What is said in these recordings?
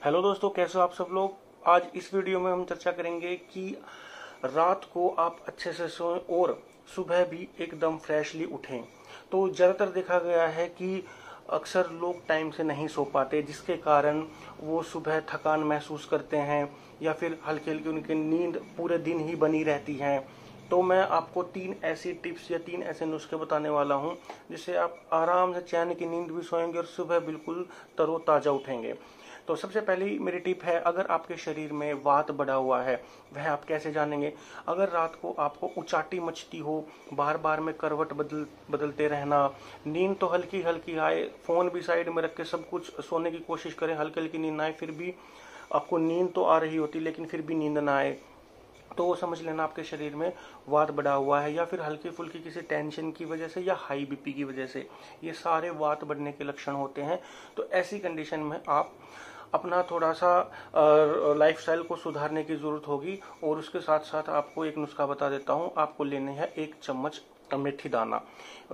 Hello दोस्तों, कैसे हो आप सब लोग। आज इस वीडियो में हम चर्चा करेंगे कि रात को आप अच्छे से सोएं और सुबह भी एकदम फ्रेशली उठें। तो ज़्यादातर देखा गया है कि अक्सर लोग टाइम से नहीं सो पाते, जिसके कारण वो सुबह थकान महसूस करते हैं या फिर हल्की हल्की उनकी नींद पूरे दिन ही बनी रहती है। तो मैं आपको 3 ऐसी टिप्स या 3 ऐसे नुस्खे बताने वाला हूं जिससे आप आराम से चैन की नींद भी सोएंगे और सुबह बिल्कुल तरोताज़ा उठेंगे। तो सबसे पहली मेरी टिप है, अगर आपके शरीर में वात बढ़ा हुआ है वह आप कैसे जानेंगे। अगर रात को आपको उचाटी मचती हो, बार बार में करवट बदलते रहना, नींद तो हल्की हल्की आए, फोन भी साइड में रख के सब कुछ सोने की कोशिश करें, हल्की हल्की नींद आए, फिर भी आपको नींद तो आ रही होती लेकिन फिर भी नींद ना आए, तो वो समझ लेना आपके शरीर में वात बढ़ा हुआ है। या फिर हल्की फुल्की किसी टेंशन की वजह से या हाई बीपी की वजह से, ये सारे वात बढ़ने के लक्षण होते हैं। तो ऐसी कंडीशन में आप अपना थोड़ा सा लाइफस्टाइल को सुधारने की जरूरत होगी। और उसके साथ साथ आपको एक नुस्खा बता देता हूँ। आपको लेने हैं 1 चम्मच मेथी दाना,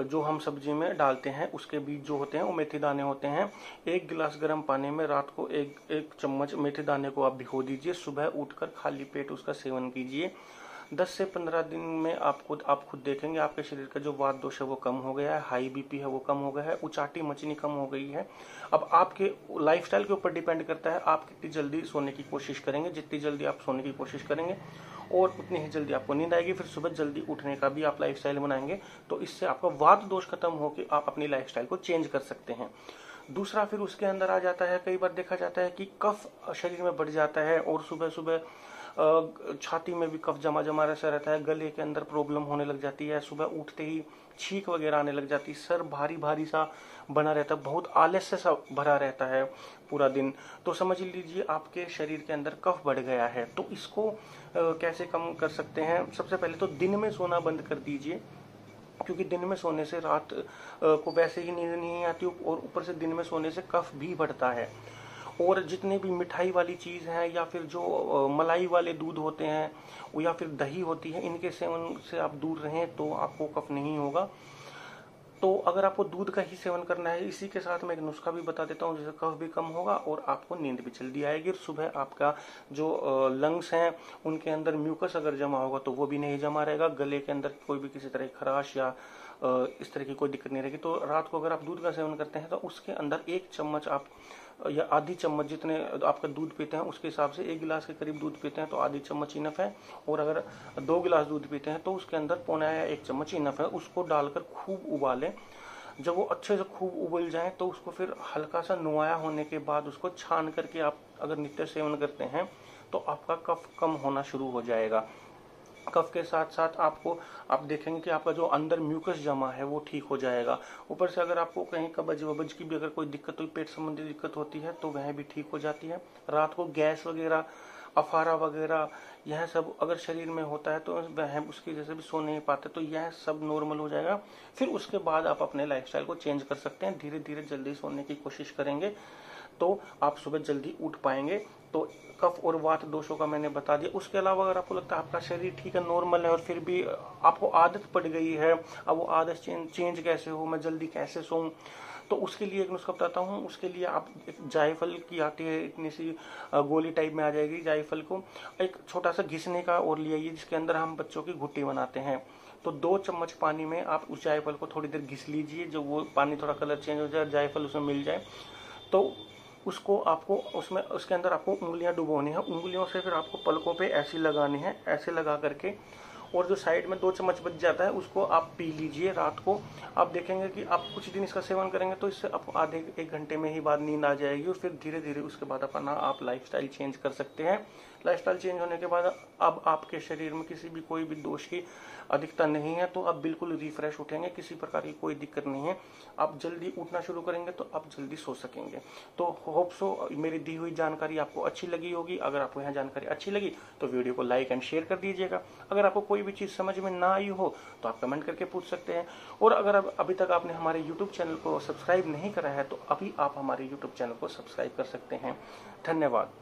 जो हम सब्जी में डालते हैं, उसके बीज जो होते हैं वो मेथी दाने होते हैं। 1 गिलास गर्म पानी में रात को एक चम्मच मेथी दाने को आप भिगो दीजिए, सुबह उठकर खाली पेट उसका सेवन कीजिए। 10 से 15 दिन में आप खुद देखेंगे आपके शरीर का जो वात दोष है वो कम हो गया है, हाई बीपी है वो कम हो गया है, उचाटी मचनी कम हो गई है। अब आपके लाइफस्टाइल के ऊपर डिपेंड करता है आप कितनी जल्दी सोने की कोशिश करेंगे। जितनी जल्दी आप सोने की कोशिश करेंगे और उतनी ही जल्दी आपको नींद आएगी। फिर सुबह जल्दी उठने का भी आप लाइफस्टाइल बनाएंगे, तो इससे आपका वात दोष खत्म होकर आप अपनी लाइफस्टाइल को चेंज कर सकते हैं। दूसरा फिर उसके अंदर आ जाता है, कई बार देखा जाता है कि कफ शरीर में बढ़ जाता है और सुबह सुबह छाती में भी कफ जमा जमा ऐसा रहता है, गले के अंदर प्रॉब्लम होने लग जाती है, सुबह उठते ही छींक वगैरह आने लग जाती है, सर भारी भारी सा बना रहता है, बहुत आलस्य सा भरा रहता है पूरा दिन। तो समझ लीजिए आपके शरीर के अंदर कफ बढ़ गया है। तो इसको कैसे कम कर सकते हैं। सबसे पहले तो दिन में सोना बंद कर दीजिए, क्योंकि दिन में सोने से रात को वैसे ही नींद नहीं आती और ऊपर से दिन में सोने से कफ भी बढ़ता है। और जितने भी मिठाई वाली चीज़ हैं या फिर जो मलाई वाले दूध होते हैं या फिर दही होती है, इनके सेवन से आप दूर रहें तो आपको कफ नहीं होगा। तो अगर आपको दूध का ही सेवन करना है, इसी के साथ मैं एक नुस्खा भी बता देता हूँ जिससे कफ भी कम होगा और आपको नींद भी जल्दी आएगी। और सुबह आपका जो लंग्स हैं उनके अंदर म्यूकस अगर जमा होगा तो वो भी नहीं जमा रहेगा, गले के अंदर कोई भी किसी तरह की खराश या इस तरह की कोई दिक्कत नहीं रहेगी। तो रात को अगर आप दूध का सेवन करते हैं तो उसके अंदर 1 चम्मच आप या आधी चम्मच, जितने आपका दूध पीते हैं उसके हिसाब से 1 गिलास के करीब दूध पीते हैं तो आधी चम्मच इनफ है। और अगर 2 गिलास दूध पीते हैं तो उसके अंदर पौना या 1 चम्मच इनफ है। उसको डालकर खूब उबालें। जब वो अच्छे से खूब उबल जाए तो उसको फिर हल्का सा नुआया होने के बाद उसको छान करके आप अगर नित्य सेवन करते हैं तो आपका कफ कम होना शुरू हो जाएगा। कफ के साथ साथ आपको आप देखेंगे कि आपका जो अंदर म्यूकस जमा है वो ठीक हो जाएगा। ऊपर से अगर आपको कहीं कब्ज वब्ज की भी अगर कोई दिक्कत हुई, पेट संबंधी दिक्कत होती है तो वह भी ठीक हो जाती है। रात को गैस वगैरह, अफारा वगैरह, यह सब अगर शरीर में होता है तो वह उसकी वजह से भी सो नहीं पाते, तो यह सब नॉर्मल हो जाएगा। फिर उसके बाद आप अपने लाइफस्टाइल को चेंज कर सकते हैं। धीरे धीरे जल्दी सोने की कोशिश करेंगे तो आप सुबह जल्दी उठ पाएंगे। तो कफ और वात दोषों का मैंने बता दिया। उसके अलावा अगर आपको लगता है आपका शरीर ठीक है, नॉर्मल है, और फिर भी आपको आदत पड़ गई है, अब वो आदत चेंज कैसे हो, मैं जल्दी कैसे सोऊं, तो उसके लिए एक नुस्खा बताता हूँ। उसके लिए आप एक जायफल की आती है, इतनी सी गोली टाइप में आ जाएगी, जायफल को एक छोटा सा घिसने का और ले आइए, जिसके अंदर हम बच्चों की घुट्टी बनाते हैं। तो 2 चम्मच पानी में आप उस जायफल को थोड़ी देर घिस लीजिए, जब वो पानी थोड़ा कलर चेंज हो जाए, जायफल उसमें मिल जाए, तो उसको आपको उसमें उसके अंदर आपको उंगलियां डुबोनी है। उंगलियों से फिर आपको पलकों पे ऐसी लगानी है, ऐसे लगा करके, और जो साइड में 2 चम्मच बच जाता है उसको आप पी लीजिए रात को। आप देखेंगे कि आप कुछ दिन इसका सेवन करेंगे तो इससे आपको आधे 1 घंटे में ही बाद नींद आ जाएगी। और फिर धीरे धीरे उसके बाद अपना आप लाइफस्टाइल चेंज कर सकते हैं। लाइफस्टाइल चेंज होने के बाद अब आपके शरीर में किसी भी कोई भी दोष की अधिकता नहीं है, तो आप बिल्कुल रिफ्रेश उठेंगे, किसी प्रकार की कोई दिक्कत नहीं है। आप जल्दी उठना शुरू करेंगे तो आप जल्दी सो सकेंगे। तो होप सो मेरी दी हुई जानकारी आपको अच्छी लगी होगी। अगर आपको यह जानकारी अच्छी लगी तो वीडियो को लाइक एंड शेयर कर दीजिएगा। अगर आपको कोई भी चीज़ समझ में ना आई हो तो आप कमेंट करके पूछ सकते हैं। और अगर अभी तक आपने हमारे यूट्यूब चैनल को सब्सक्राइब नहीं करा है तो अभी आप हमारे यूट्यूब चैनल को सब्सक्राइब कर सकते हैं। धन्यवाद।